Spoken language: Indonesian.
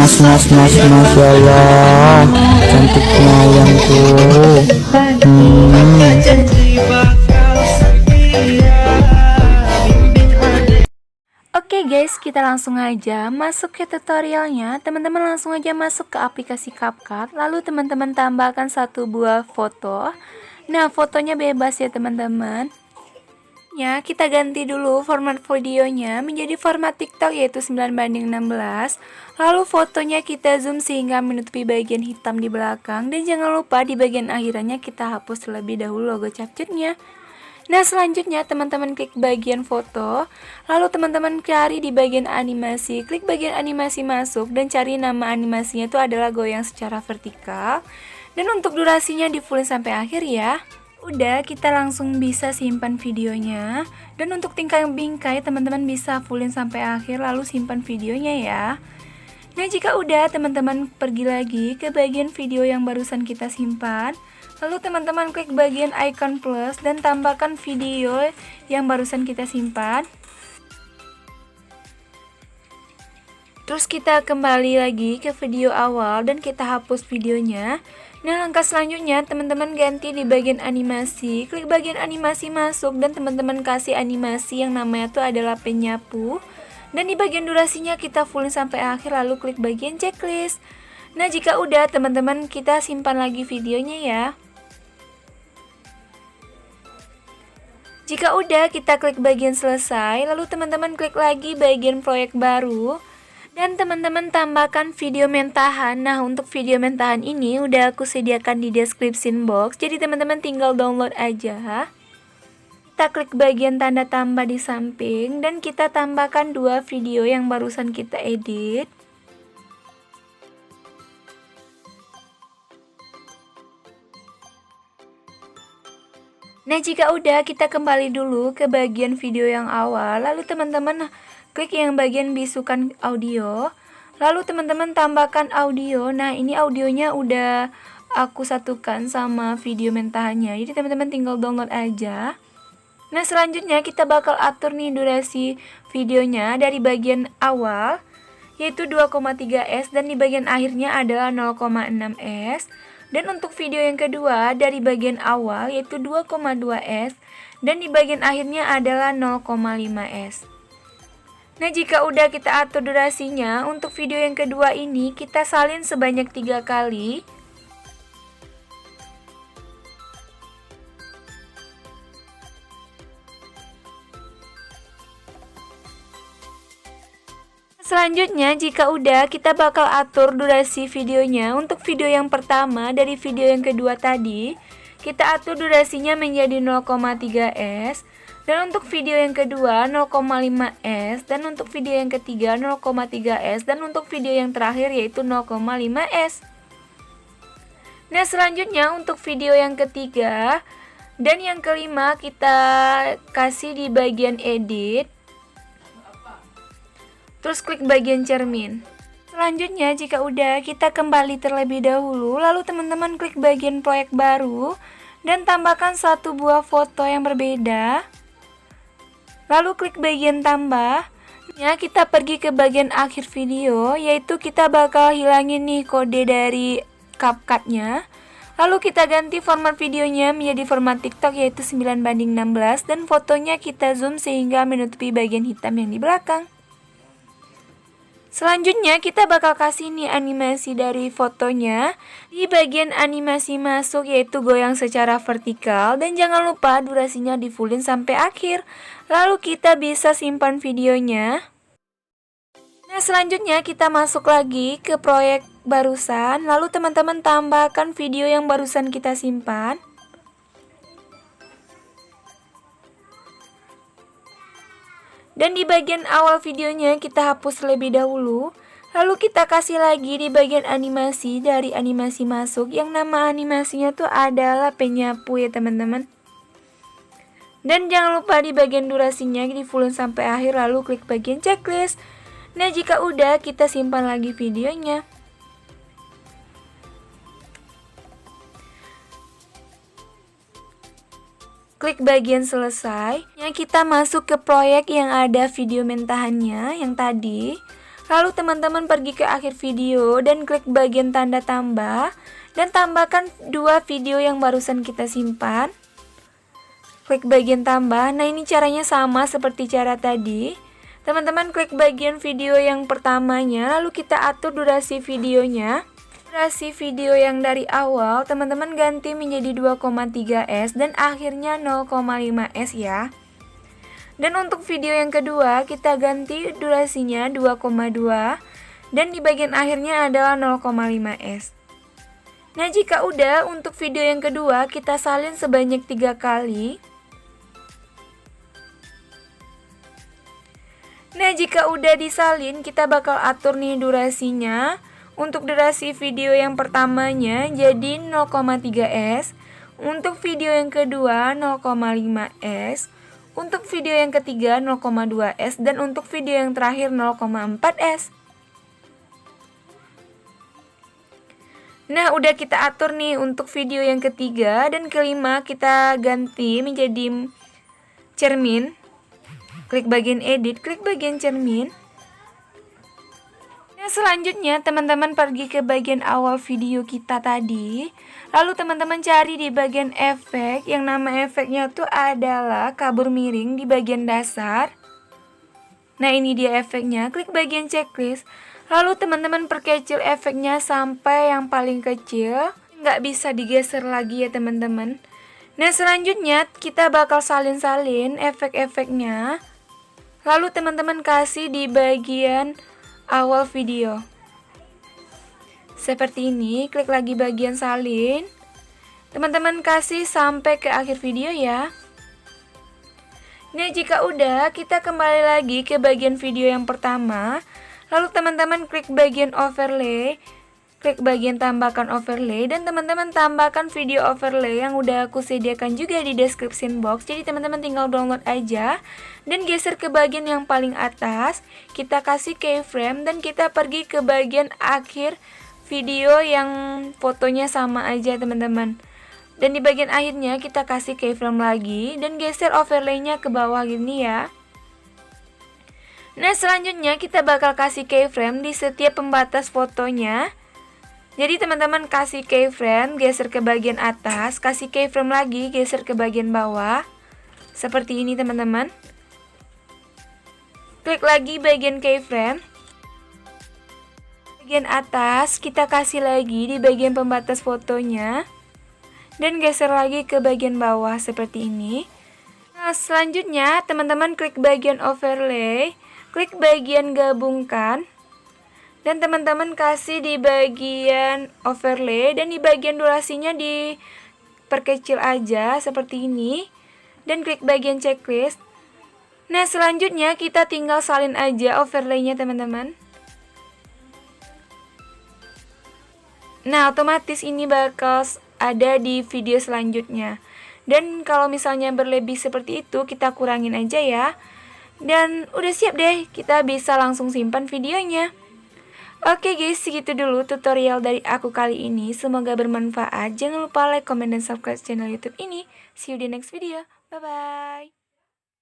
Masya Allah, cantiknya ayamku. Oke guys, kita langsung aja masuk ke tutorialnya. Teman-teman langsung aja masuk ke aplikasi CapCut. Lalu teman-teman tambahkan satu buah foto. Nah, fotonya bebas ya teman-teman. Ya, kita ganti dulu format videonya menjadi format TikTok yaitu 9:16. Lalu fotonya kita zoom sehingga menutupi bagian hitam di belakang. Dan jangan lupa di bagian akhirannya kita hapus terlebih dahulu logo capcutnya. Nah, selanjutnya teman-teman klik bagian foto, lalu teman-teman cari di bagian animasi, klik bagian animasi masuk dan cari nama animasinya itu adalah goyang secara vertikal. Dan untuk durasinya di fullin sampai akhir ya. Udah, kita langsung bisa simpan videonya. Dan untuk tingkah bingkai teman-teman bisa fullin sampai akhir lalu simpan videonya ya. Nah, jika udah teman-teman pergi lagi ke bagian video yang barusan kita simpan. Lalu teman-teman klik bagian icon plus dan tambahkan video yang barusan kita simpan. Terus kita kembali lagi ke video awal dan kita hapus videonya. Nah, langkah selanjutnya teman-teman ganti di bagian animasi, klik bagian animasi masuk dan teman-teman kasih animasi yang namanya itu adalah penyapu. Dan di bagian durasinya kita fullin sampai akhir lalu klik bagian checklist. Nah, jika udah teman-teman kita simpan lagi videonya ya. Jika udah, kita klik bagian selesai, lalu teman-teman klik lagi bagian proyek baru. Dan teman-teman tambahkan video mentahan. Nah, untuk video mentahan ini udah aku sediakan di description box. Jadi teman-teman tinggal download aja. Kita klik bagian tanda tambah di samping dan kita tambahkan dua video yang barusan kita edit. Nah, jika udah, kita kembali dulu ke bagian video yang awal. Lalu teman-teman klik yang bagian bisukan audio. Lalu teman-teman tambahkan audio. Nah, ini audionya udah aku satukan sama video mentahannya. Jadi teman-teman tinggal download aja. Nah, selanjutnya kita bakal atur nih durasi videonya dari bagian awal yaitu 2,3s dan di bagian akhirnya adalah 0,6s. Dan untuk video yang kedua dari bagian awal yaitu 2,2s dan di bagian akhirnya adalah 0,5s. Nah, jika udah kita atur durasinya, untuk video yang kedua ini kita salin sebanyak 3 kali. Selanjutnya, jika udah, kita bakal atur durasi videonya. Untuk video yang pertama dari video yang kedua tadi, kita atur durasinya menjadi 0,3s. Dan untuk video yang kedua 0,5s. Dan untuk video yang ketiga 0,3s. Dan untuk video yang terakhir yaitu 0,5s. Nah, selanjutnya untuk video yang ketiga dan yang kelima kita kasih di bagian edit. Terus klik bagian cermin. Selanjutnya, jika udah, kita kembali terlebih dahulu. Lalu teman-teman klik bagian proyek baru dan tambahkan satu buah foto yang berbeda. Lalu klik bagian tambah. Ya, kita pergi ke bagian akhir video, yaitu kita bakal hilangin nih kode dari CapCut-nya. Lalu kita ganti format videonya menjadi format TikTok yaitu 9:16 dan fotonya kita zoom sehingga menutupi bagian hitam yang di belakang. Selanjutnya kita bakal kasih nih animasi dari fotonya di bagian animasi masuk yaitu goyang secara vertikal dan jangan lupa durasinya di fullin sampai akhir. Lalu kita bisa simpan videonya. Nah, selanjutnya kita masuk lagi ke proyek barusan, lalu teman-teman tambahkan video yang barusan kita simpan. Dan di bagian awal videonya kita hapus terlebih dahulu. Lalu kita kasih lagi di bagian animasi dari animasi masuk yang nama animasinya tuh adalah penyapu ya teman-teman. Dan jangan lupa di bagian durasinya di fullin sampai akhir lalu klik bagian checklist. Nah, jika udah kita simpan lagi videonya. Klik bagian selesai. Kita masuk ke proyek yang ada video mentahannya yang tadi. Lalu teman-teman pergi ke akhir video dan klik bagian tanda tambah dan tambahkan 2 video yang barusan kita simpan. Klik bagian tambah. Nah, ini caranya sama seperti cara tadi. Teman-teman klik bagian video yang pertamanya, lalu kita atur durasi videonya. Durasi video yang dari awal teman-teman ganti menjadi 2,3s dan akhirnya 0,5s ya. Dan untuk video yang kedua kita ganti durasinya 2,2 dan di bagian akhirnya adalah 0,5s. Nah, jika udah, untuk video yang kedua kita salin sebanyak 3 kali. Nah, jika udah disalin, kita bakal atur nih durasinya. Untuk durasi video yang pertamanya jadi 0,3s, untuk video yang kedua 0,5s, untuk video yang ketiga 0,2s, dan untuk video yang terakhir 0,4s. Nah, udah kita atur nih untuk video yang ketiga dan kelima kita ganti menjadi cermin. Klik bagian edit, klik bagian cermin. Nah, selanjutnya teman-teman pergi ke bagian awal video kita tadi. Lalu teman-teman cari di bagian efek, yang nama efeknya tuh adalah kabur miring di bagian dasar. Nah, ini dia efeknya, klik bagian checklist. Lalu teman-teman perkecil efeknya sampai yang paling kecil. Nggak bisa digeser lagi ya teman-teman. Nah, selanjutnya kita bakal salin-salin efek-efeknya. Lalu teman-teman kasih di bagian awal video. Seperti ini, klik lagi bagian salin. Teman-teman kasih sampai ke akhir video ya. Nah, jika udah, kita kembali lagi ke bagian video yang pertama. Lalu teman-teman klik bagian overlay. Klik bagian tambahkan overlay dan teman-teman tambahkan video overlay yang udah aku sediakan juga di description box. Jadi teman-teman tinggal download aja dan geser ke bagian yang paling atas. Kita kasih keyframe dan kita pergi ke bagian akhir video yang fotonya sama aja teman-teman. Dan di bagian akhirnya kita kasih keyframe lagi dan geser overlaynya ke bawah gini ya. Nah, selanjutnya kita bakal kasih keyframe di setiap pembatas fotonya. Jadi teman-teman kasih keyframe, geser ke bagian atas, kasih keyframe lagi, geser ke bagian bawah. Seperti ini teman-teman. Klik lagi bagian keyframe. Bagian atas kita kasih lagi di bagian pembatas fotonya. Dan geser lagi ke bagian bawah seperti ini. Nah, selanjutnya teman-teman klik bagian overlay, klik bagian gabungkan. Dan teman-teman kasih di bagian overlay dan di bagian durasinya diperkecil aja seperti ini. Dan klik bagian checklist. Nah, selanjutnya kita tinggal salin aja overlaynya teman-teman. Nah, otomatis ini bakal ada di video selanjutnya. Dan kalau misalnya berlebih seperti itu, kita kurangin aja ya. Dan udah siap deh, kita bisa langsung simpan videonya. Oke guys, segitu dulu tutorial dari aku kali ini. Semoga bermanfaat. Jangan lupa like, comment, dan subscribe channel YouTube ini. See you di next video. Bye-bye.